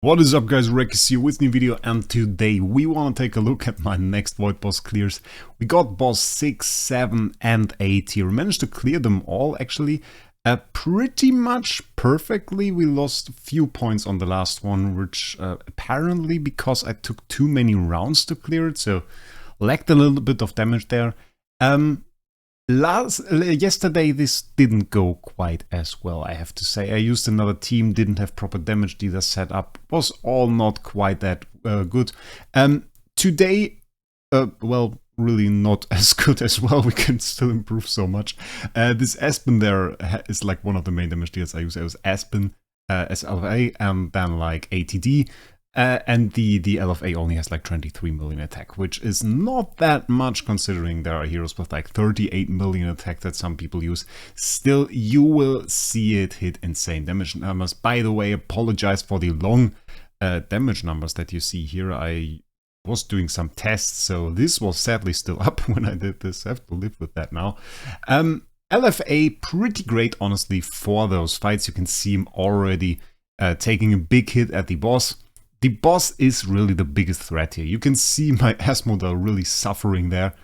What is up, guys? Wraec is here with new video, and today we want to take a look at my next Voidboss clears. We got boss 6, 7 and 8 here. We managed to clear them all actually pretty much perfectly. We lost a few points on the last one, which apparently because I took too many rounds to clear it, so lacked a little bit of damage there. Yesterday this didn't go quite as well, I have to say. I used another team, didn't have proper damage dealer set up, was all not quite that good. Today, well, really not as good as well. We can still improve so much. This Aspen there is like one of the main damage dealers I use. It was Aspen as LFA and then like ATD. And the LFA only has like 23 million attack, which is not that much considering there are heroes with like 38 million attack that some people use. Still, you will see it hit insane damage numbers. By the way, apologize for the long damage numbers that you see here. I was doing some tests, so this was sadly still up when I did this. I have to live with that now. LFA, pretty great, honestly, for those fights. You can see him already taking a big hit at the boss. The boss is really the biggest threat here. You can see my S-model really suffering there.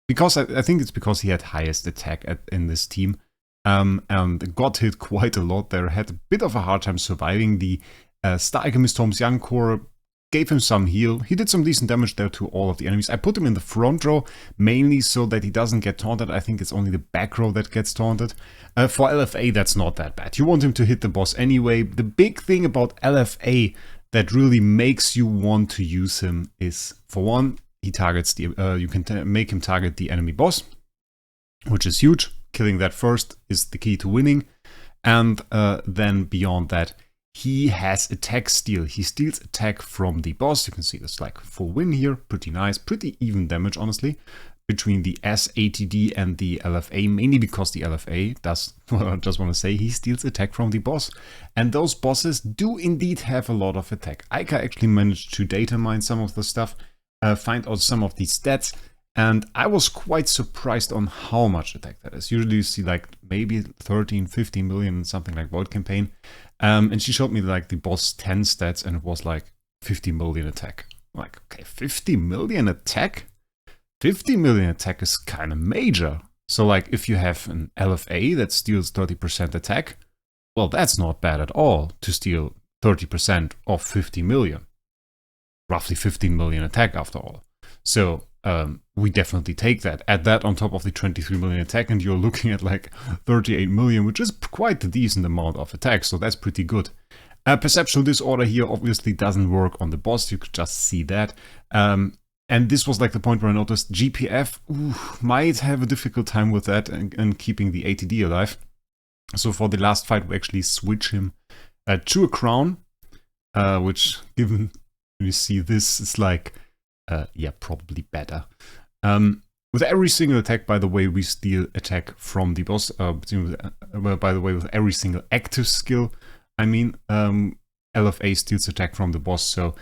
Because I think it's because he had highest attack in this team. And got hit quite a lot there. Had a bit of a hard time surviving. The Star Alchemist Holmes Young Core gave him some heal. He did some decent damage there to all of the enemies. I put him in the front row, mainly so that he doesn't get taunted. I think it's only the back row that gets taunted. For LFA, that's not that bad. You want him to hit the boss anyway. The big thing about LFA that really makes you want to use him is, for one, he targets the. You can make him target the enemy boss, which is huge. Killing that first is the key to winning. And then beyond that, he has attack steal. He steals attack from the boss. You can see this like full win here. Pretty nice. Pretty even damage, honestly, between the SATD and the LFA. Mainly because the LFA does, well, I just want to say, he steals attack from the boss. And those bosses do indeed have a lot of attack. I can actually manage to data mine some of the stuff, find out some of these stats. And I was quite surprised on how much attack that is. Usually you see like maybe 13, 15 million, something like Void Campaign. And she showed me like the boss 10 stats and it was like 50 million attack. Like, okay, 50 million attack? 50 million attack is kind of major. So like if you have an LFA that steals 30% attack, well, that's not bad at all to steal 30% of 50 million. Roughly 15 million attack after all. So we definitely take that. Add that on top of the 23 million attack and you're looking at like 38 million, which is quite a decent amount of attack, so that's pretty good. Perceptual Disorder here obviously doesn't work on the boss, you could just see that. And this was like the point where I noticed GPF might have a difficult time with that and keeping the ATD alive. So for the last fight we actually switch him to a crown, which given you see this is like yeah, probably better. With every single attack, by the way, we steal attack from the boss. By the way, with every single active skill, I mean, LFA steals attack from the boss. So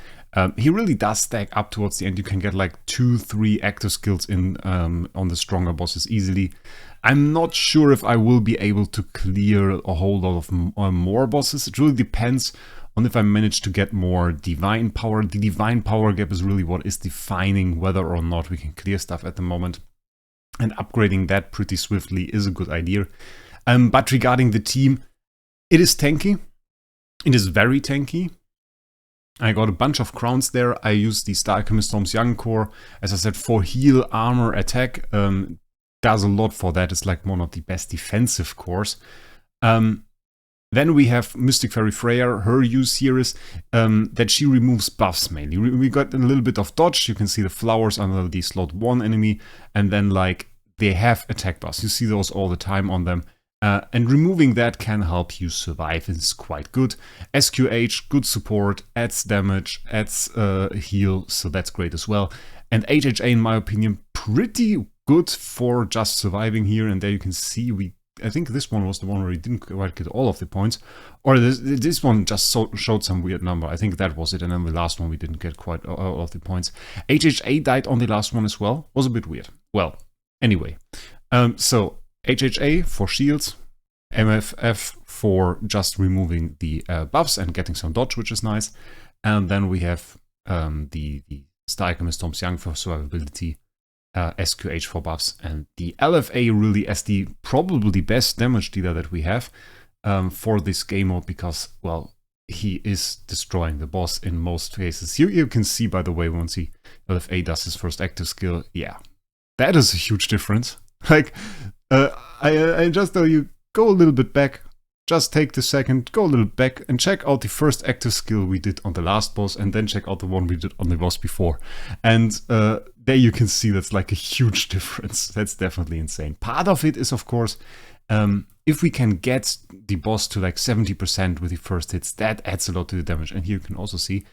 he really does stack up towards the end. You can get like 2-3 active skills in on the stronger bosses easily. I'm not sure if I will be able to clear a whole lot of more bosses. It really depends on if I manage to get more divine power. The divine power gap is really what is defining whether or not we can clear stuff at the moment. And upgrading that pretty swiftly is a good idea. But regarding the team, it is tanky. It is very tanky. I got a bunch of crowns there. I used the Star Alchemist Holmes Young Core, as I said, for heal, armor, attack. Does a lot for that. It's like one of the best defensive cores. Then we have Mystic Fairy Freya. Her use here is that she removes buffs mainly. We got a little bit of dodge. You can see the flowers under the slot 1 enemy. And then like they have attack buffs. You see those all the time on them. And removing that can help you survive. It's quite good. SQH, good support, adds damage, adds heal. So that's great as well. And HHA, in my opinion, pretty good for just surviving here. And there you can see I think this one was the one where he didn't quite get all of the points. Or this one just showed some weird number. I think that was it. And then the last one we didn't get quite all of the points. HHA died on the last one as well. Was a bit weird. Well, anyway. So HHA for shields. MFF for just removing the buffs and getting some dodge, which is nice. And then we have the Star Alchemist Tom's Young for survivability, SQH for buffs, and the LFA really as the probably best damage dealer that we have for this game mode, because, well, he is destroying the boss in most cases. You can see, by the way, once LFA does his first active skill, yeah, that is a huge difference. Like, I just tell you, go a little bit back, just take the second, go a little back and check out the first active skill we did on the last boss, and then check out the one we did on the boss before. And there you can see that's like a huge difference. That's definitely insane. Part of it is, of course, if we can get the boss to like 70% with the first hits, that adds a lot to the damage. And here you can also see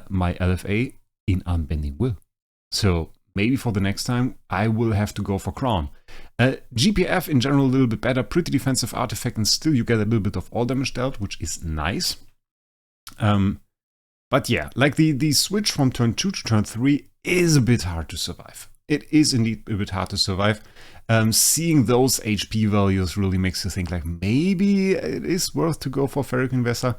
my LFA in Unbending Will. So maybe for the next time, I will have to go for Crown. GPF in general a little bit better, pretty defensive artifact, and still you get a little bit of all damage dealt, which is nice. But yeah, like the switch from turn 2 to turn 3 is a bit hard to survive. It is indeed a bit hard to survive. Seeing those HP values really makes you think like maybe it is worth to go for Ferric Investor.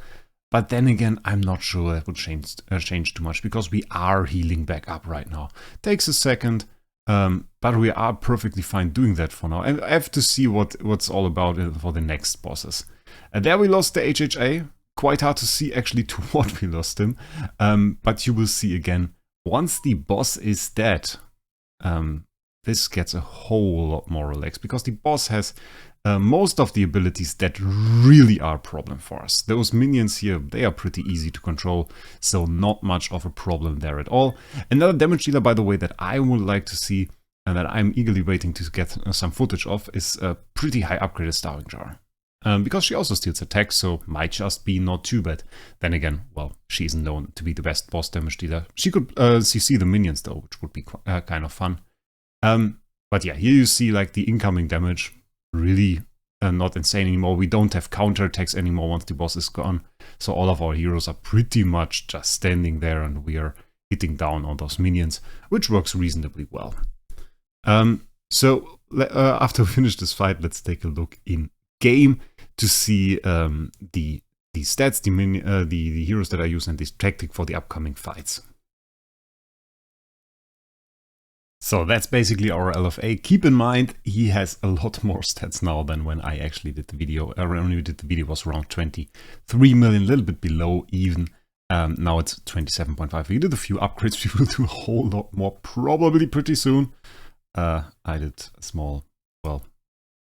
But then again, I'm not sure that would change too much, because we are healing back up right now. Takes a second, but we are perfectly fine doing that for now. And I have to see what's all about for the next bosses. There we lost the HHA. Quite hard to see actually to what we lost him. But you will see again, once the boss is dead, this gets a whole lot more relaxed, because the boss has most of the abilities that really are a problem for us. Those minions here, they are pretty easy to control, so not much of a problem there at all. Another damage dealer, by the way, that I would like to see and that I'm eagerly waiting to get some footage of is a pretty high upgraded Starving Jar. Because she also steals attacks, so might just be not too bad. Then again, well, she isn't known to be the best boss damage dealer. She could CC the minions though, which would be kind of fun. But yeah, here you see like the incoming damage really not insane anymore. We don't have counterattacks anymore once the boss is gone. So all of our heroes are pretty much just standing there and we are hitting down on those minions, which works reasonably well. So after we finish this fight, let's take a look in game to see the stats, the heroes that I use, and this tactic for the upcoming fights. So that's basically our LFA. Keep in mind, he has a lot more stats now than when I actually did the video. When we did the video was around 23 million, a little bit below even. Now it's 27.5. We did a few upgrades. We will do a whole lot more probably pretty soon. I did a small, well,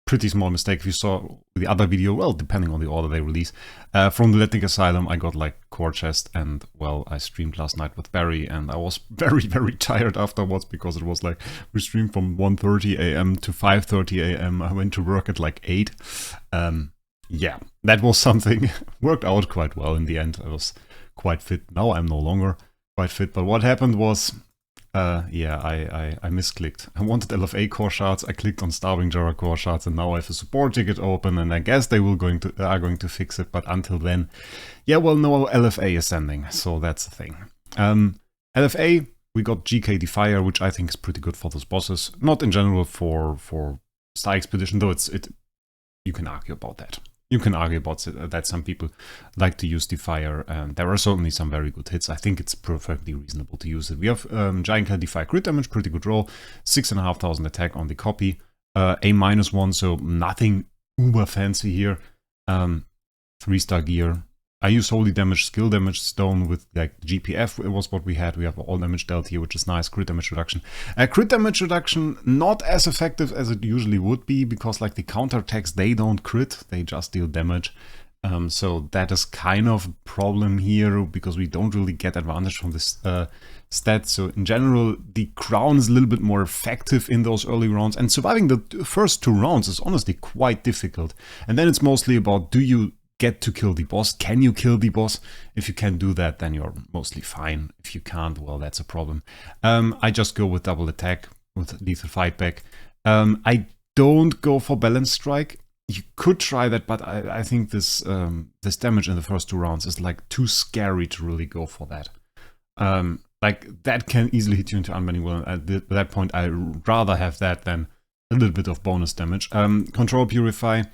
pretty small mistake. If you saw the other video, well, depending on the order they release, from the Atlantic Asylum, I got like core chest, and well, I streamed last night with Barry, and I was very, very tired afterwards, because it was like, we streamed from 1:30 AM to 5:30 AM. I went to work at like 8. Yeah, that was something. Worked out quite well in the end. I was quite fit. Now I'm no longer quite fit, but what happened was, yeah, I misclicked. I wanted LFA core shards, I clicked on Starving Jar core shards, and now I have a support ticket open, and I guess they are going to fix it, but until then, yeah, well, no LFA is sending, so that's the thing. LFA, we got GK Defier, which I think is pretty good for those bosses. Not in general for Star Expedition, though you can argue about that. You can argue about that some people like to use Defier, and there are certainly some very good hits. I think it's perfectly reasonable to use it. We have Giant Kill Defy crit damage, pretty good roll, 6,500 attack on the copy, A-1, so nothing uber fancy here. 3-star gear. I use Holy Damage, Skill Damage Stone with like GPF, it was what we had. We have all damage dealt here, which is nice. Crit damage reduction. Crit damage reduction, not as effective as it usually would be, because like the counterattacks, they don't crit, they just deal damage. So that is kind of a problem here, because we don't really get advantage from this stat. So in general, the crown is a little bit more effective in those early rounds, and surviving the first 2 rounds is honestly quite difficult. And then it's mostly about, do you get to kill the boss? Can you kill the boss? If you can do that, then you're mostly fine. If you can't, well, that's a problem. I just go with double attack with lethal fight back. I don't go for balance strike. You could try that, but I think this this damage in the first 2 rounds is like too scary to really go for that. Like that can easily hit you into Unbending Will. At that point, I'd rather have that than a little bit of bonus damage. Control Purify.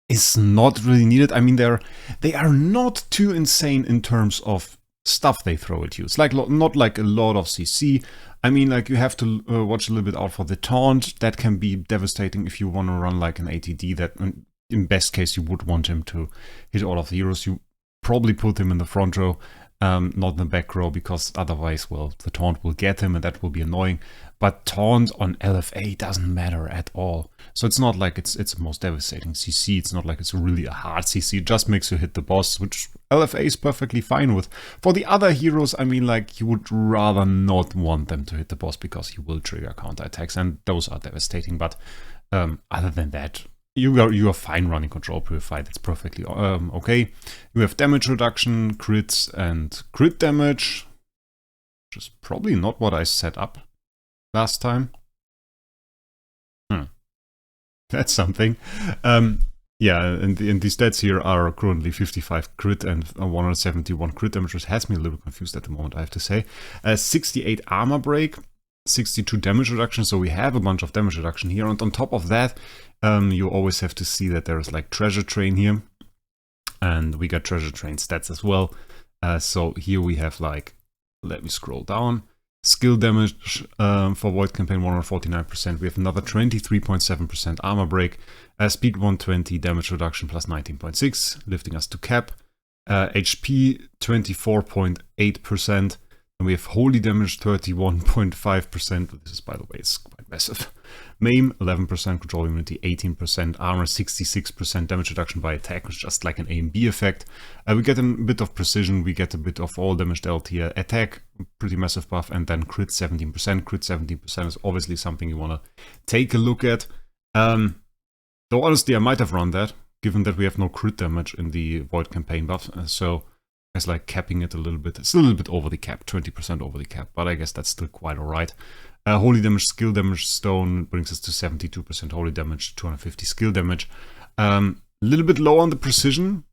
is not really needed. I mean, they are not too insane in terms of stuff they throw at you. It's like not like a lot of CC. I mean, like you have to watch a little bit out for the taunt. That can be devastating if you want to run like an ATD. That in best case you would want him to hit all of the heroes. You probably put him in the front row, not in the back row, because otherwise, well, the taunt will get him and that will be annoying. But taunt on LFA doesn't matter at all. So it's not like it's the most devastating CC. It's not like it's really a hard CC. It just makes you hit the boss, which LFA is perfectly fine with. For the other heroes, I mean, like, you would rather not want them to hit the boss because he will trigger counterattacks, and those are devastating. But other than that, you are fine running Control Purify. That's perfectly okay. You have damage reduction, crits, and crit damage, which is probably not what I set up last time. That's something. Yeah, and the stats here are currently 55 crit and 171 crit damage, which has me a little confused at the moment, I have to say. 68 armor break, 62 damage reduction, so we have a bunch of damage reduction here. And on top of that, you always have to see that there is like treasure train here. And we got treasure train stats as well. So here we have like, let me scroll down. Skill damage for Void Campaign 149%. We have another 23.7% armor break. Speed 120, damage reduction plus 19.6, lifting us to cap. HP 24.8%. And we have holy damage 31.5%. This is, by the way, it's quite massive. Maim 11%, control immunity 18%, armor 66%, damage reduction by attack, which is just like an A and B effect. We get a bit of precision, we get a bit of all damage dealt here. Attack, pretty massive buff, and then crit 17%. Crit 17% is obviously something you want to take a look at. Though honestly, I might have run that, given that we have no crit damage in the Void Campaign buff. So it's like capping it a little bit. It's a little bit over the cap, 20% over the cap, but I guess that's still quite alright. Holy damage, skill damage, stone brings us to 72% holy damage, 250 skill damage. A little bit low on the precision.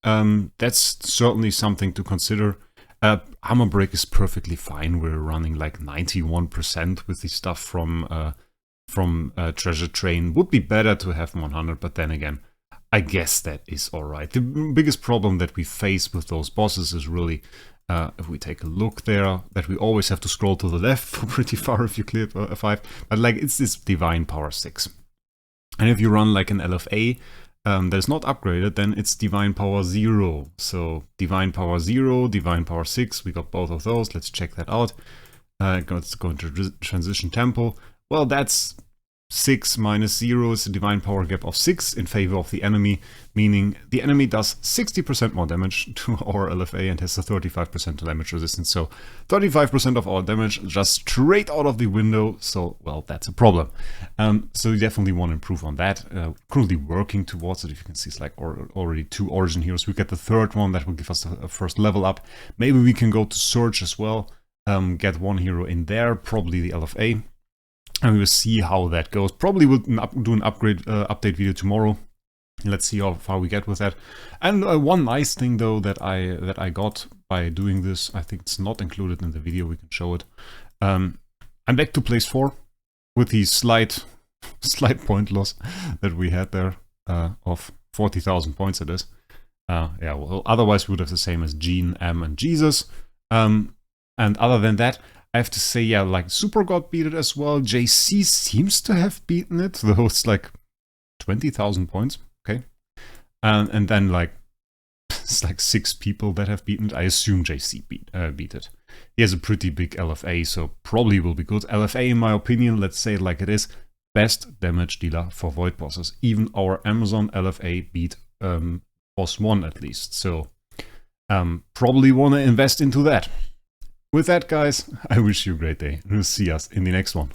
That's certainly something to consider. Armor break is perfectly fine. We're running like 91% with the stuff from Treasure Train. Would be better to have 100, but then again, I guess that is alright. The biggest problem that we face with those bosses is really, if we take a look there, that we always have to scroll to the left for pretty far if you clear 5, but like it's this Divine Power 6. And if you run like an LFA that is not upgraded, then it's Divine Power 0. So Divine Power 0, Divine Power 6, we got both of those. Let's check that out. Let's go into Transition Tempo. Well, that's 6 minus 0 is a divine power gap of 6 in favor of the enemy, meaning the enemy does 60% more damage to our LFA and has a 35% damage resistance. So 35% of our damage just straight out of the window. So, well, that's a problem. So you definitely want to improve on that. Currently working towards it. If you can see, it's like already 2 Origin heroes. We get the 3rd one that will give us a first level up. Maybe we can go to Surge as well. Get 1 hero in there, probably the LFA. And we will see how that goes. Probably we'll do an update video tomorrow. Let's see how far we get with that. And one nice thing though that I got by doing this, I think it's not included in the video. We can show it. I'm back to place 4 with the slight point loss that we had there of 40,000 points. It is. Yeah. Well, otherwise we would have the same as Gene, M, and Jesus. And other than that, I have to say, yeah, like Super God beat it as well. JC seems to have beaten it, though it's like 20,000 points. Okay. And then like, it's like 6 people that have beaten it. I assume JC beat it. He has a pretty big LFA, so probably will be good. LFA, in my opinion, let's say it like it is, best damage dealer for Void Bosses. Even our Amazon LFA beat Boss 1 at least. So probably want to invest into that. With that, guys, I wish you a great day, and we'll see us in the next one.